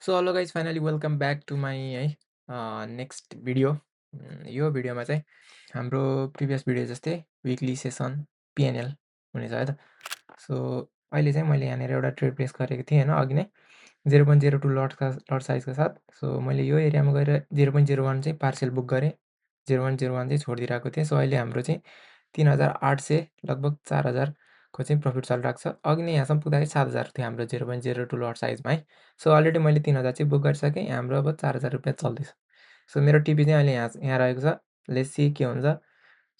So hello guys finally welcome back to my है next video. यो भिडियोमा चाहिँ हाम्रो प्रिभियस भिडियो जस्तै विकली सेसन पिएनएल हुनेछ है त। सो अहिले चाहिँ मैले यहाँनिर एउटा ट्रेड प्लेस गरेको थिएँ होइन अघि नै 0.02 लट साइजको साथ। सो मैले यो एरियामा गएर 0.01 चाहिँ पार्सेल बुक गरेँ, 0.01 चाहिँ छोडिदिइरहेको थिएँ। सो अहिले हाम्रो चाहिँ 3800 लगभग 4000को चाहिँ प्रफिट चलिरहेको छ। अघि नै यहाँसम्म पुग्दाखेरि 7000 थियो हाम्रो 0.02 लट साइजमा है। सो अलरेडी मैले 3000 चाहिँ बुक गरिसकेँ, हाम्रो अब 4000 रुपियाँ चल्दैछ। सो मेरो टिपी चाहिँ अहिले यहाँ रहेको छ, लेट्स सी के हुन्छ।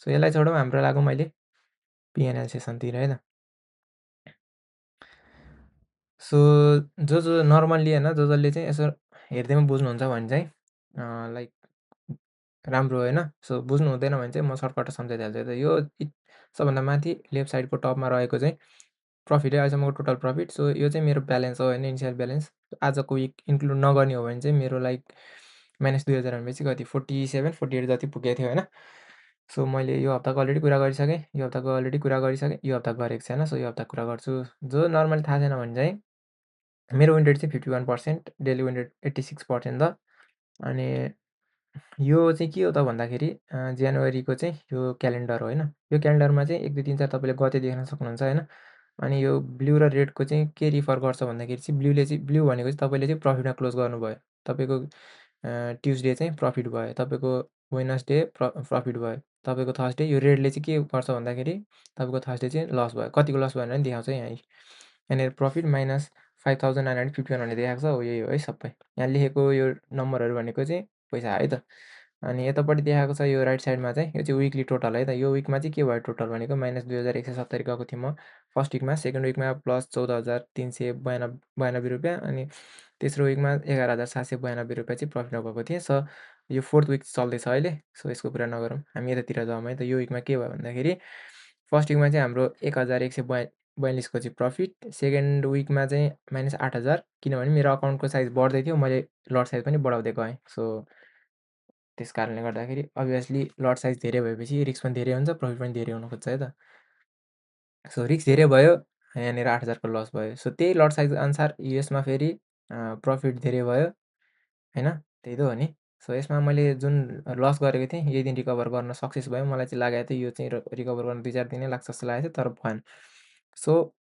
सो यसलाई छोडौँ, हाम्रो लागौँ मैले पिएनएल सेसनतिर है त। सो जो नर्मल्ली होइन, जसले चाहिँ यसो हेर्दैमा बुझ्नुहुन्छ भने चाहिँ लाइक राम्रो होइन। सो बुझ्नु हुँदैन भने चाहिँ म सर्टकट सम्झाइदिइहाल्छु। त यो सबभन्दा माथि लेफ्ट साइडको टपमा रहेको चाहिँ प्रफिट है, अहिलेसम्मको टोटल प्रफिट। सो यो चाहिँ मेरो ब्यालेन्स हो होइन, इनिसियल ब्यालेन्स। आजको विक इन्क्लुड नगर्ने हो भने चाहिँ मेरो लाइक -2000 भनेपछि कति 47-48 जति पुगेको थियो होइन। सो मैले यो हप्ताको अलरेडी कुरा गरिसकेँ, यो हप्ताको अलरेडी कुरा गरिसकेँ, यो हप्ता गरेको छैन। सो यो हप्ता कुरा गर्छु। जो नर्मली थाहा छैन भने चाहिँ मेरो विन रेट चाहिँ 51%, डेली विन रेट 86% छ। अनि यो चाहिँ के हो त भन्दाखेरि जनवरीको चाहिँ यो क्यालेन्डर हो होइन। यो क्यालेन्डरमा चाहिँ 1, 2, 3, 4 तपाईँले गते देख्न सक्नुहुन्छ होइन। अनि यो ब्लू र रेडको चाहिँ के रिफर गर्छ भन्दाखेरि चाहिँ ब्लू भनेको चाहिँ तपाईँले चाहिँ प्रफिटमा क्लोज गर्नुभयो। तपाईँको ट्युसडे चाहिँ प्रफिट भयो, तपाईँको वेडनेसडे प्रफिट भयो, तपाईँको थर्सडे। यो रेडले चाहिँ के गर्छ भन्दाखेरि तपाईँको थर्सडे चाहिँ लस भयो। कतिको लस भयो भने देखाउँछ यहाँ। यहाँनिर प्रफिट -5951 भनेर देखाएको छ। हो यही हो है सबै। यहाँ लेखेको यो नम्बरहरू भनेको चाहिँ पैसा है त। अनि यतापट्टि देखाएको छ यो राइट साइडमा चाहिँ, यो चाहिँ विकली टोटल है त। यो विकमा चाहिँ के भयो टोटल भनेको -2170 गएको थिएँ म फर्स्ट विकमा। सेकेन्ड विकमा +14,392 रुपियाँ। अनि तेस्रो विकमा 11,792 रुपियाँ चाहिँ प्रफिटमा गएको थिएँ। सो यो फोर्थ विक चल्दैछ अहिले। सो यसको कुरा नगरौँ, हामी यतातिर जाउँ है त। यो विकमा के भयो भन्दाखेरि फर्स्ट विकमा चाहिँ हाम्रो 1142को चाहिँ प्रफिट। सेकेन्ड विकमा चाहिँ -8000, किनभने मेरो अकाउन्टको साइज बढ्दै थियो, मैले लट साइज पनि बढाउँदै गएँ। सो त्यस कारणले गर्दाखेरि अभियसली लट साइज धेरै भएपछि रिस्क पनि धेरै हुन्छ, प्रफिट पनि धेरै हुन खोज्छ है त। सो रिस्क धेरै भयो, यहाँनिर 8000को लस भयो। सो त्यही लट साइज अनुसार यसमा फेरि प्रफिट धेरै भयो होइन, त्यही त हो नि। सो यसमा मैले जुन लस गरेको थिएँ यही दिन रिकभर गर्न सक्सेस भयो। मलाई चाहिँ लागेको थियो यो चाहिँ रिकभर गर्न 2-4 दिनै लाग्छ जस्तो लागेको थियो, तर भएन। सो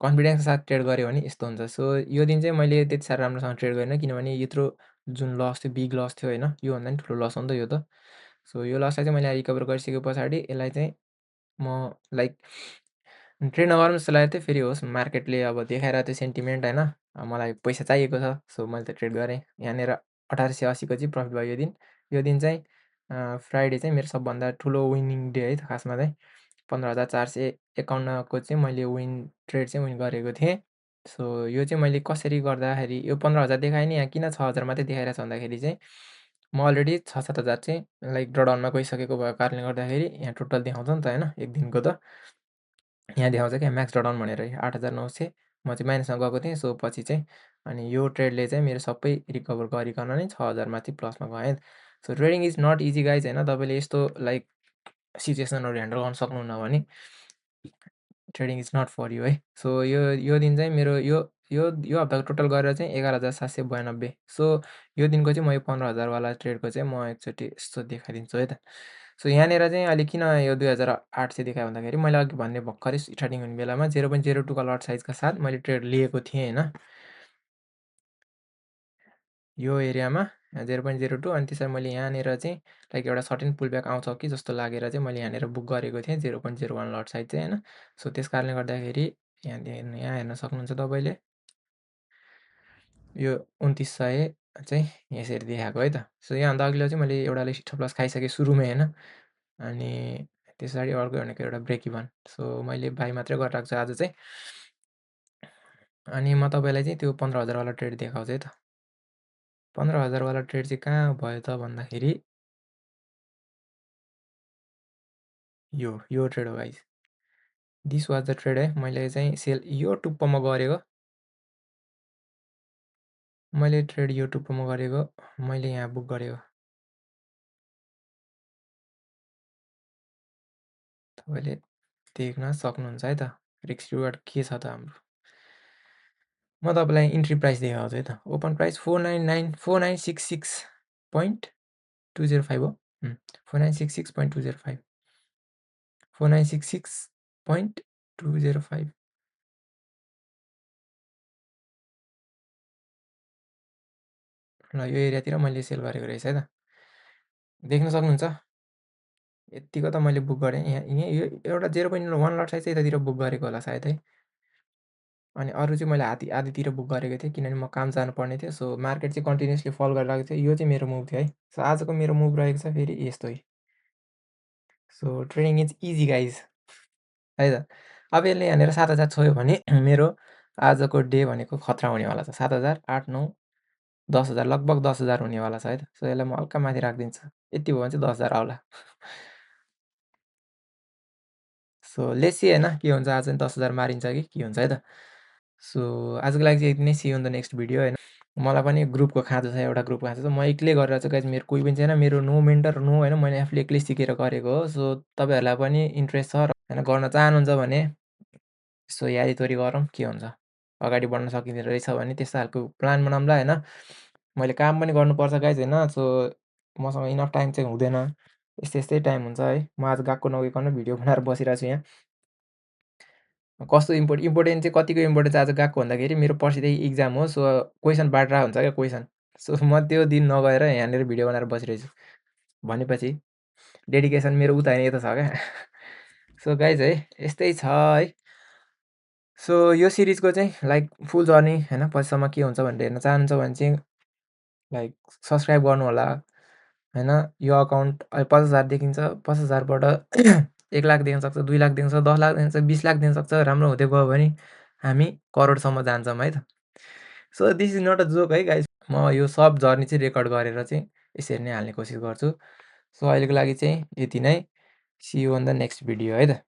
कन्फिडेन्सको साथ ट्रेड गऱ्यो भने यस्तो हुन्छ। सो यो दिन चाहिँ मैले त्यति साह्रो राम्रोसँग ट्रेड गरिनँ, किनभने यत्रो जुन लस थियो बिग लस थियो होइन। योभन्दा पनि ठुलो लस हो नि त यो त। सो यो लसलाई चाहिँ मैले रिकभर गरिसके पछाडि यसलाई चाहिँ म लाइक ट्रेड नगरौँ जस्तो लागेको थियो। फेरि होस्, मार्केटले अब देखाइरहेको थियो सेन्टिमेन्ट होइन, मलाई पैसा चाहिएको छ। सो मैले त ट्रेड गरेँ। यहाँनिर 1880को चाहिँ प्रफिट भयो यो दिन। यो दिन चाहिँ फ्राइडे चाहिँ मेरो सबभन्दा ठुलो विनिङ डे है त खासमा चाहिँ। 15,451को चाहिँ मैले ट्रेड चाहिँ विन गरेको थिएँ। सो यो चाहिँ मैले कसरी गर्दाखेरि यो 15,000 देखाएँ नि, यहाँ किन 6,000 मात्रै देखाइरहेको छ भन्दाखेरि चाहिँ म अलरेडी 6-7 हजार चाहिँ लाइक ड्रडाउनमा गइसकेको भएको कारणले गर्दाखेरि यहाँ टोटल देखाउँछ नि त होइन एक दिनको त। यहाँ देखाउँछ क्या म्याक्स ड्रडाउन भनेर 8,900, म चाहिँ माइनसमा गएको थिएँ। सो पछि चाहिँ अनि यो ट्रेडले चाहिँ मेरो सबै रिकभर गरिकन नै 6,000 माथि प्लसमा गएँ। So trading is not easy guys होइन। तपाईँले यस्तो लाइक सिचुएसनहरू ह्यान्डल गर्न सक्नुहुन्न भने trading is not for you है। सो यो दिन चाहिँ मेरो यो हप्ताको टोटल गरेर चाहिँ 11,792। सो यो दिनको चाहिँ म यो 15,000 वाला ट्रेडको चाहिँ म एकचोटि यस्तो देखाइदिन्छु है त। सो यहाँनिर चाहिँ अहिले किन यो 2,800 देखायो भन्दाखेरि मैले अघि भन्ने भर्खरै स्टार्टिङ हुने बेलामा 0.02 का लट साइजका साथ मैले ट्रेड लिएको थिएँ होइन, यो एरियामा 0.02। अनि त्यसरी मैले यहाँनिर चाहिँ लाइक एउटा सर्टेन पुलब्याक आउँछ कि जस्तो लागेर चाहिँ मैले यहाँनिर बुक गरेको थिएँ 0.01 लट साइज चाहिँ होइन। सो त्यस कारणले गर्दाखेरि यहाँ हेर्न सक्नुहुन्छ तपाईँले, यो 2900 चाहिँ यसरी देखाएको है त। सो यहाँभन्दा अघिल्लो चाहिँ मैले एउटाले स्टप लस खाइसकेँ सुरुमै होइन। अनि त्यस पछाडि अर्को भनेको एउटा ब्रेक इभन। सो मैले बाई मात्रै गरिरहेको छु आज चाहिँ। अनि म तपाईँलाई चाहिँ त्यो 15,000 वाला ट्रेड देखाउँछु है त। 15,000 वाला ट्रेड चाहिँ कहाँ भयो त भन्दाखेरि यो ट्रेड हो guys. This was the trade है। मैले चाहिँ सेल यो टुप्पोमा गरेको, मैले ट्रेड यो टुप्पोमा गरेको, मैले यहाँ बुक गरेको। तपाईँले देख्न सक्नुहुन्छ है त रिस्क रिवार्ड के छ त हाम्रो। म तपाईँलाई इन्ट्री प्राइस देखाउँछु है त। ओपन प्राइस 4966.205 हो। 4966.205 4966.205 ल यो एरियातिर मैले सेल गरेको रहेछ है त। देख्न सक्नुहुन्छ यत्तिको त मैले बुक गरेँ। यहाँ यो एउटा 0.1 लट साइज चाहिँ यतातिर बुक गरेको होला सायद है। अनि अरू चाहिँ मैले आधीतिर बुक गरेको थिएँ किनभने म काम जानुपर्ने थियो। सो मार्केट चाहिँ कन्टिन्युसली फल गरिरहेको थियो। यो चाहिँ मेरो मुभ थियो है। सो आजको मेरो मुभ रहेको छ फेरि यस्तै। So trading is easy guys है त। अब यसले यहाँनिर 7000 छोयो भने मेरो आजको डे भनेको खतरा हुनेवाला छ। 7000, 8, 9, 10,000 लगभग 10,000 हुनेवाला छ है त। सो यसलाई म हल्का माथि राखिदिन्छु। यति भयो भने चाहिँ 10,000 आउला। सो लेट्स सी होइन के हुन्छ आज 10,000 मारिन्छ कि हुन्छ है त। सो आजको लागि चाहिँ यति नै। See you in the next video होइन। मलाई पनि ग्रुपको खाँचो छ, एउटा ग्रुपको खाँचो छ। म एक्लै गरेर चाहिँ गाइज मेरो कोही पनि छैन। मेरो नो मेन्टर नो होइन, मैले आफूले एक्लै सिकेर गरेको हो। सो तपाईँहरूलाई पनि इन्ट्रेस्ट छ र होइन गर्न चाहनुहुन्छ भने सो यारीतोरी गरौँ के हुन्छ। अगाडि बढ्न सकिँदो रहेछ भने त्यस्तो खालको प्लान बनाउँला होइन। मैले काम पनि गर्नुपर्छ गाइज होइन। सो मसँग इनफ टाइम चाहिँ हुँदैन। यस्तै टाइम हुन्छ है। म आज गएको नगइकन भिडियो बनाएर बसिरहेको छु यहाँ। कस्तो इम्पोर्टेन्ट चाहिँ कतिको इम्पोर्टेन्ट चाहिँ आज गएको भन्दाखेरि मेरो पर्सिदेखि इक्जाम हो। सो क्वेसन बाँडिरहेको हुन्छ क्या क्वेसन। सो म त्यो दिन नगएर यहाँनिर भिडियो बनाएर बसिरहेछु भनेपछि डेडिकेसन मेरो उता होइन यता छ क्या। सो गाइज है यस्तै छ है। सो यो सिरिजको चाहिँ लाइक फुल जर्नी होइन पछिसम्म के हुन्छ भनेर हेर्न चाहनुहुन्छ भने चाहिँ लाइक सब्सक्राइब गर्नु होला होइन। यो अकाउन्ट अहिले 50,000 देखिन्छ। 50,000बाट 1 लाख देख्न सक्छ, 2 लाख देख्न सक्छ, 10 लाख देख्न सक्छ, 20 लाख देख्न सक्छ। राम्रो हुँदै गयो भने हामी करोडसम्म जान्छौँ है त। So this is not a joke है गाइज। म यो सब जर्नी चाहिँ रेकर्ड गरेर चाहिँ यसरी नै हाल्ने कोसिस गर्छु। सो अहिलेको लागि चाहिँ यति नै। See you on the next video है त।